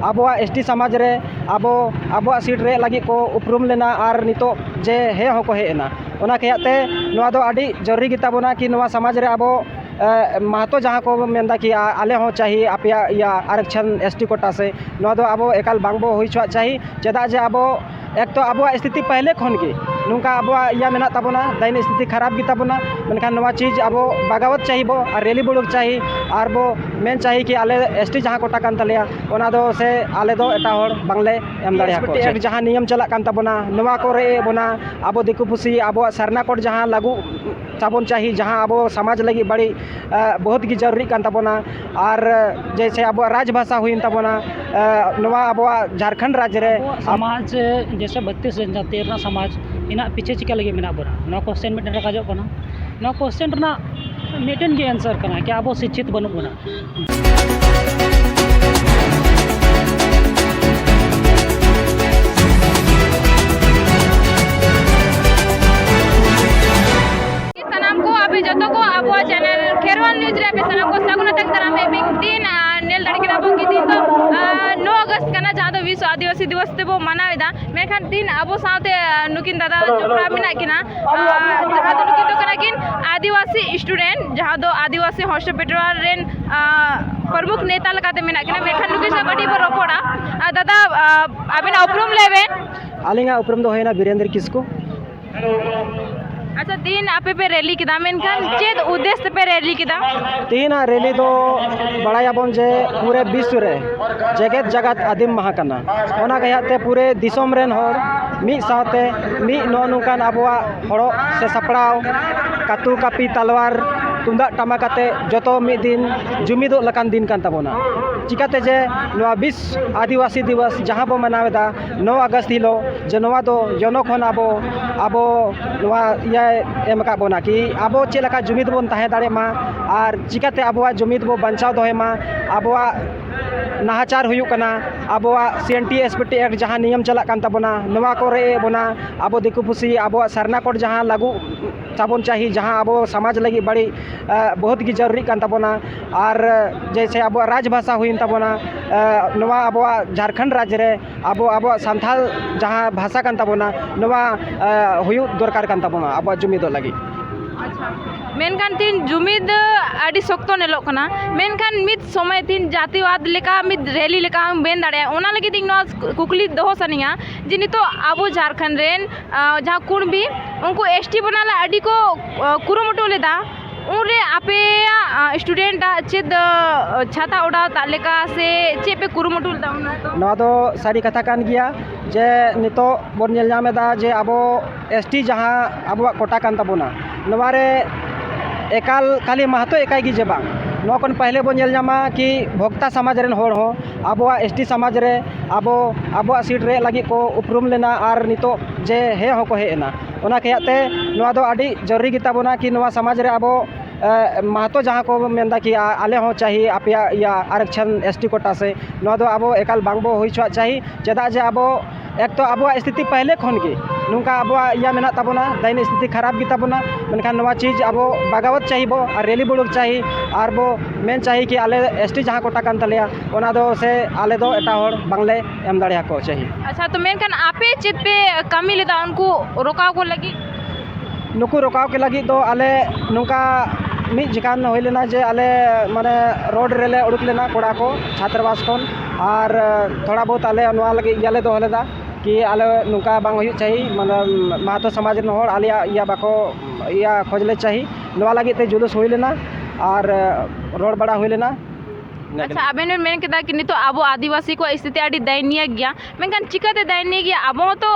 आबोआ ST समाज रे आबोआ seat रे लगी को उपरुम लेना और नितो जे हे होको हेना ओना कहते नोआ दो आडी जरूरी गिताबोना कि नोआ समाज रे आबो महतो जहाँ को मेनदा कि आले हो चाहिए आपया या आरक्षण एसटी कोटा से नोआ दो आबो एकाल बांगबो हुई छुआ चाहिए चेदा जे आबो एक तो आबोआ स्थिति पहले खन की नुका आबोआ या मेना ताबोना दैन स्थिति खराब गी ताबोना मेनखान नोआ चीज आबो बागावत चाहिए बो और रैली बुड़ुक चाहिए और बो मेन चाहिए कि आले एसटी जहाँ कोटा कान तलेया ओना दो से आले दो एटा होड़ बांगले एम दाड़े को एक जहाँ नियम चला कान ताबोना नोआ को रे बोना आबो दिकु पुसी आबोआ सरना कोड जहाँ लागू ताबोन चाहिए जहाँ आबो समाज लगी बड़ी बहुत की जरूरी कान ताबोना और जैसे आबो राजभाषा हुई ताबोना नोआ आबोआ झारखंड राज्य रे समाज जैसे 32 जनजाति समाज इना पीछे चिका लगे मेना बोना ना क्वेश्चन में रखा कना ना क्वेश्चन ना मिटन के आंसर करना कि आबो शिक्षित बनु बोना सनाम को अबे जतो को आबो चैनल खेरवाल न्यूज रे पे सनाम को सगुना तक तरह में बिंग दिन नेल लड़के बो की दिन तो 9 अगस्त कना जहाँ तो विश्व आदिवासी दिवस ते बो मनावेदा मेखान दिन आबो साथे नुकिन दादा जोपड़ा मिना किना जहाँ तो नुकिन तो कना किन आदिवासी स्टूडेंट जहाँ दो आदिवासी हॉस्टल पेट्रोल रेन प्रमुख नेता लगाते मिना किना मेखान नुकिन से बड़ी पर रोपड़ा दादा अबिना उपरुम लेवे आलिंगा उपरुम दो हेना वीरेंद्र किसको अच्छा दिन आपे पे रैली किदा मेनखान चेद उद्देश्य पे रैली किदा तीन रैली दो बड़ायाबन जे पूरे विश्व रे जगत जगत आदिम महा कना ओना कहते पूरे दिसोम रेन होर मी साथे मी नोनुकान आबोआ हड़ो से सपड़ाव कातु कापी तलवार तुंदा टमाकाते जतो मी दिन जुमिदो लकान दिन कान ताबोना चिकाते जे नोआ विश्व आदिवासी दिवस जहाँ बो मनावेदा 9 अगस्त हिलो जे नोआ दो जनो खन आबो नोआ या एम का बोना कि आबो चेलका जुमिद बोन ताहे दाड़े मा और चिकाते आबोआ जुमिद बो बंचाव दोहे मा आबोआ नाहाचार हुयुक कना आबोआ CNT SPT एक्ट जहाँ नियम चला कान ताबोना नोआ को रे बोना आबो दिकु पुसी आबोआ सरना कोड जहाँ लागू ताबोन चाहिए जहाँ आबो समाज लगी बड़ी बहुत की जरूरी कान ताबोना और जैसे आबोआ राजभाषा हुई ताबोना नोआ आबोआ झारखंड राज्य रे आबोआ संथाल जहाँ भाषा कान ताबोना नोआ हुयुक दरकार कान ताबोना आबोआ जुमिदो लगी मेनखान तीन जुमिद आदि शक्तो नेलो कना मेनखान मिद समय तीन जातिवाद लेका मिद रैली लेका बेन दाड़े ओना लगी दिन नो कुकली दोहो सनिया जिनि तो आबो झारखंड रेन जहाँ कुणबी उनको एसटी बनाला आदि को कुरुमुटु लेदा उनरे आपे स्टूडेंट चेद छाता उड़ा तालेका से चे पे कुरुमुटु लेदा नोआ दो सारी कथा कान गिया जे नितो बोन नेल नामेदा जे आबो एसटी जहाँ आबोआ कोटा कान ताबोना नोआ रे एकाल खाली महतो एकाई गी जे बांग नोआ कोन पहले बो नेल नामा कि भोक्ता समाज रेन होड़ हो आबोआ एसटी समाज रे आबोआ सीट रे लगी को उपरुम लेना और नितो जे हे होको हेना ओना कहते नोआ दो आडी जरूरी गिताबोना कि नोआ समाज रे आबो महतो जहाँ को मेनदा कि आले हो चाहिए आपया या आरक्षण एसटी कोटा से नोआ दो आबो एकाल बांगबो हुई छुआ चाहिए चेदा जे आबो एक तो आबोआ स्थिति पहले खन की नुका आबोआ या मेना ताबोना दैन स्थिति खराब गी ताबोना मेनखान नोआ चीज आबो बागावत चाहिए बो और रैली बुड़ुक चाहिए और बो मेन चाहिए कि आले एसटी जहाँ कोटा कान तलेया ओना दो से आले दो एटा होड़ बांगले एम दाड़े को चाहिए अच्छा तो मेनखान आपे चित पे कमी लेदा उनको रोकाव को लगी नुकु रोकाव के लगी तो आले नुका मी जिकान हो लेना जे आले माने रोड रेले उड़ुक लेना कोड़ा को छात्रावास खन और थोड़ा बहुत आले नोआ लगी याले दो हलेदा कि आले नुका बांग हुई चाहिए मतलब महतो समाज रेन होड़ आलिया या बाको या खोजले चाहिए नोआ लगी ते जुलूस हुई लेना और रोड बड़ा हुई लेना अच्छा आबेन मेन केदा कि नितो आबो आदिवासी को स्थिति आडी दैनिय गया मेनखान चिकाते दैनिय गया आबो तो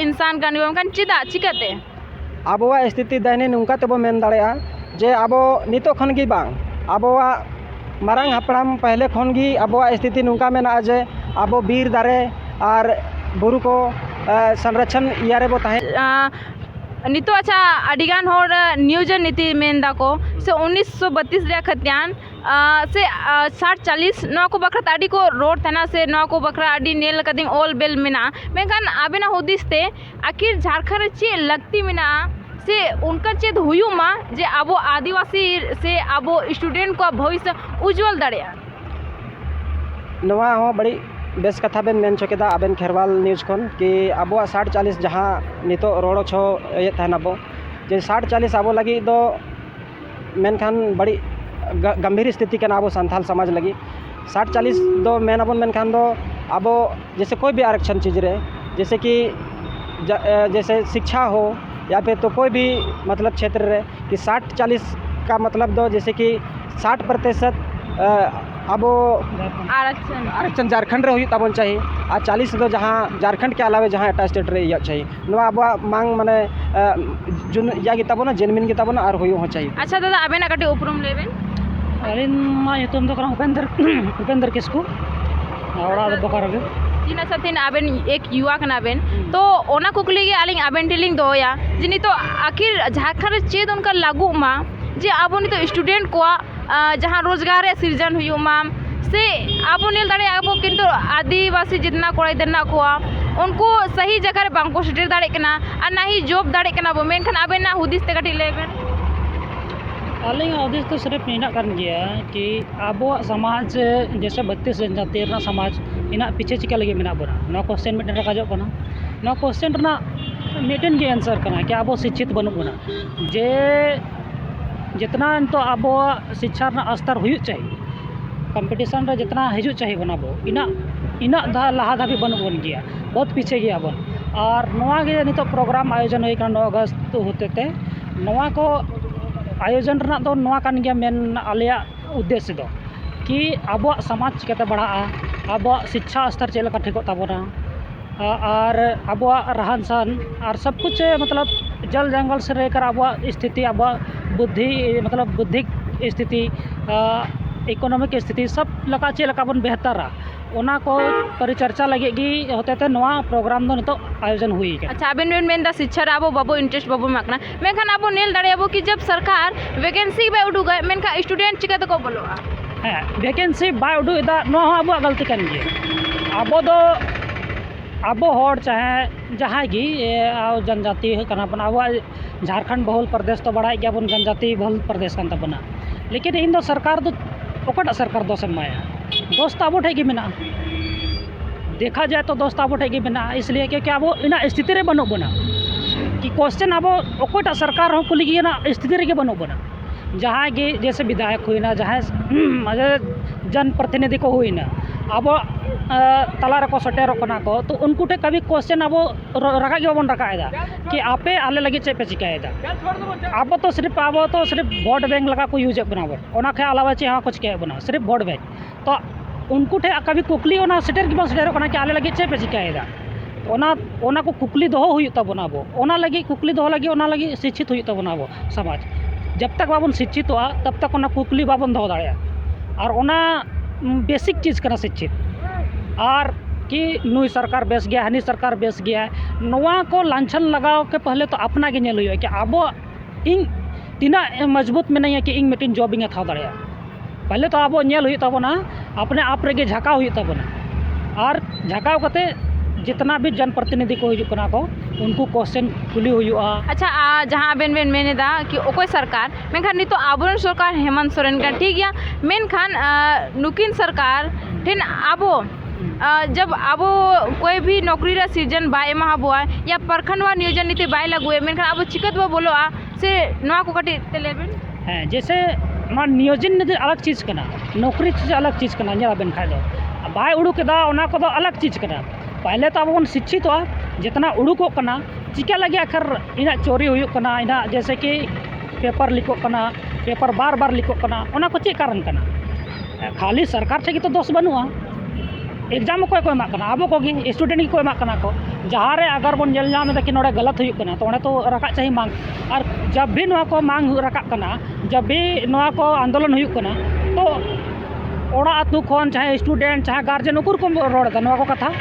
इंसान कान मेनखान चिदा चिकाते आबोआ स्थिति दैनिय नुका तबो मेन दाड़ेया जे आबो नितो खन गी बांग आबोआ मारांग हापड़ाम पहले खन गी आबोआ स्थिति नुका मेना जे आबो बीर दारे और बुरु को संरक्षण यारे बो ताहे नितो अच्छा अडिगान होड़ नियोजन नीति मेनदा को से 1932 रे खत्यान से 60-40 नौ को बखरा ताड़ी को रोड थाना से नौ को बखरा अडी नेल कदिंग ओल बेल मिना मेनखान आबेना हुदिस ते आखिर झारखंड चे लगती मिना से उनका चेद हुयु मा जे आबो आदिवासी से आबो स्टूडेंट को भविष्य उज्जवल दाड़े नवा हो बड़ी बेस कथा बेन मेन चुकेदा आबेन खेरवाल न्यूज़ खन कि अब 60-40 जहाँ नितो रोड़ो छो ये तहनाबो जे 60-40 अब लगी दो मेनखान बड़ी गंभीर स्थिति के अब संथाल समाज लगी 60-40 दो मेन अब मेनखान दो अब जैसे कोई भी आरक्षण चीज़ रे जैसे कि जैसे शिक्षा हो या फिर तो कोई भी मतलब क्षेत्र रे कि 60-40 का मतलब दो जैसे कि 60% अब आरक्षण झारखंड रे हुई तबन चाहिए और 40 दो जहाँ झारखंड के अलावे जहाँ एटा स्टेट रे चाहिए नवा अब मांग माने जुन यागी तबना जेनमिन की तबना और हुई हो चाहिए। अच्छा दादा आबेना कटे उपरुम लेबेन अलिन तुम तो उपेंद्र किस्कू औड़ा बोकारो गे तीना साथिन आबेन एक युवा कना बेन तो ओना कुकली गे आलिंग आबेन टेलिंग दोया जिनी तो आखिर झारखंड चेद उनका लागू मा जे आबो नि तो स्टूडेंट को जहाँ रोजगार सृजन हुआ से अब नेल दाड़े आबो किंतु आदिवासी जितना कोड़ा देना को उनको सही जगह रे बांको सेटेर दाड़े कना और ना ही जॉब दाड़े कना बो मेनखान आबेन ना हुदिस ते कटी लेबेन अलिंग हुदिस तो सिर्फ इना कर गया कि अब समाज जैसे 32 जनजाति समाज इना पीछे चिका लगे मेना बना ना क्वेश्चन में रखा कना ना क्वेश्चन ना मिटन के आंसर कना कि अब शिक्षित बनू बना जे जितना तो अब शिक्षा स्तर हुई चाहिए कंपटीशन रे जितना हजू चाहिए बना बो इना लहा धाबी बन गया बहुत पीछे गया बन और नवा के नितो प्रोग्राम आयोजन होई 9 अगस्त होते थे नवा को आयोजन रना तो नवा कान गया मेन आलिया उद्देश्य दो कि अब समाज चिकाते बढ़ाआ अब शिक्षा स्तर चेलका ठिको ताबोना और अब रहन सहन और सब कुछ मतलब जल जंगल से रहकर अब स्थिति अब बुद्धि मतलब बुद्धिक स्थिति इकोनॉमिक स्थिति सब लका चे लका बन बेहतर ओना को परिचर्चा लगे गी होते थे नवा प्रोग्राम दो नितो आयोजन हुई के। अच्छा आबेन बेन मेन दा शिक्षा रे आबो बाबो इंटरेस्ट बाबो माकना मेखान आबो नेल दाड़े आबो कि जब सरकार वैकेंसी बे उडुगा मेनका स्टूडेंट चिका को बोलो हां वैकेंसी बाय उडुदा नो आबो गलती कन गे आबो दो अब होड़ चाहे जहाँ गी जनजाति कना बना अब झारखंड बहुल प्रदेश तो बड़ा गया बन जनजाति बहुल प्रदेश कन तबना लेकिन इन दो सरकार दो ओकटा सरकार दो समाया दोस्त अब ठेगी मेना देखा जाए तो दोस्त अब ठेगी मेना इसलिए क्योंकि अब इन स्थिति रे बनो बना कि क्वेश्चन अब ओकटा सरकार हो कुली गी ना स्थिति रे बनो बना जहाँ गे जैसे विधायक हुईना जहाँ जनप्रतिनिधि को हुईना अब तला रको सटेर को तो उनको टे कभी क्वेश्चन अब रखा के बन रखा कि आपे आले लगे चे पे चिकाएदा अब तो सिर्फ वोट बैंक लगा को यूज बना के अलावा चे हाँ कुछ क्या बना सिर्फ वोट बैंक तो उनको टे कभी कुकली सेटेर की सेटेर कि आले लगे चे पे चिकाएदा ओना को कुकली दोहो हुई तबना अब ओना लगी कुकली दोहो लगी शिक्षित हुई तबना अब समाज जब तक बाबन शिक्षित हुआ तब तक ओना कुकली बाबन दोहो दाड़े और ओना बेसिक चीज़ करना शिक्षित और कि नुई सरकार बेस गया हनी सरकार बेस गया नवा को लाछन लगाओ के पहले तो अपना के नेल हुई कि अब इन तीना मजबूत में नहीं है कि इन मिटिन जॉब इन था दाड़े पहले तो अब नेल हुई तबना अपने आप रे झकाव हुई तबना और झकाव कते जितना भी जनप्रतिनिधि को हिजुकना को उनको क्वेश्चन खुली हुई। अच्छा जहाँ बेन बेन मेने दा कि ओकोई सरकार मेनखान नितो आबोन सरकार हेमंत सोरेन का ठीक गया मेनखान नुकिन सरकार ठिन आबो जब अब कोई भी नौकरी रा सीजन बाय एमा बुआ या प्रखंड वा नियोजन नीति बाय लगुए मेनखान अब चिकत बा बोलो से नवा को कटी तेलेबेन है जैसे नियोजन नीति अलग चीज़ करना नौकरी चीज़ अलग चीज़ करना नेला बेन खाय दो बाय उड़ूकेदा ओना को अलग चीज़ करना पहले तो अब बन शिक्षित हुआ जितना उड़ूको कना चिका लगे आखिर इना चोरी हुई कना इना जैसे कि पेपर लिखो कना पेपर बार बार लिखो कना ओना को चे कारण कना खाली सरकार ठेकी तो दोष बनुआ एग्जाम को एमा कना अब को स्टूडेंट को एमा कना को जहाँ रे अगर बन जल जाम कि नोड़े गलत हुई कना तो उन्हें तो रखा चाहिए मांग और जब भी नवा को मांग रखा कना जब भी नवा को आंदोलन हुई कना तो ओड़ा आतु खन चाहे स्टूडेंट चाहे गार्जियन उकुर को रोड़ा नवा को कथा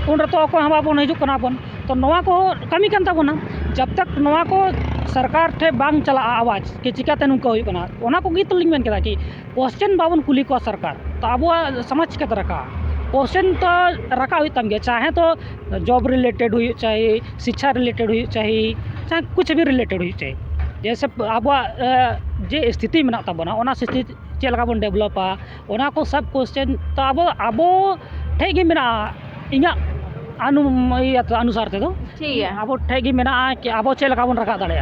उन तो को हम बन हजूकना बन तो नवा को कमी कन ताबोना जब तक नवा को सरकार ठे बांग चला आवाज कि चिकाते नुका हुई कना ओना को गीत लिंग मेन केदा कि क्वेश्चन बाबन कुली को सरकार तो अब समाज चिकाते रखा क्वेश्चन तो रखा हुई तम गया चाहे तो जॉब रिलेटेड हुई चाहे शिक्षा रिलेटेड हुई चाहे कुछ भी रिलेटेड हुई चाहे जैसे अब जे स्थिति में ताबोना ओना स्थिति चलका बन डेवलपा ओना को सब क्वेश्चन तो अब ठेक गी मेना इना अनुसार ते दो ठीक है अब ठेक गी मेना कि अब चेल का बन रखा दड़े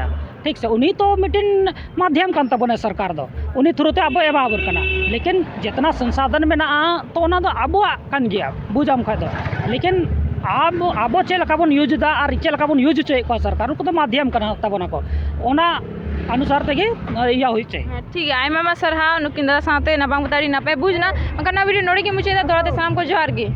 ठीक से उन्हीं तो मिटिन माध्यम कान तबने सरकार दो उन्हीं थ्रू ते अब एबाबर कना लेकिन जितना संसाधन में तो ओना दो अब कान गया बुझाम खा दो लेकिन अब चेल का बन यूज दा और चेल का बन यूज चोय को सरकार उनको तो माध्यम कना तबना को ओना अनुसार तेगे या हुई चाहिए ठीक है आयमा सरहा नुकिन दादा साथे नबांग बताड़ी नापे बुझना मकना वीडियो नोड़ी के मुझे दौड़ाते साम को जोहार गे।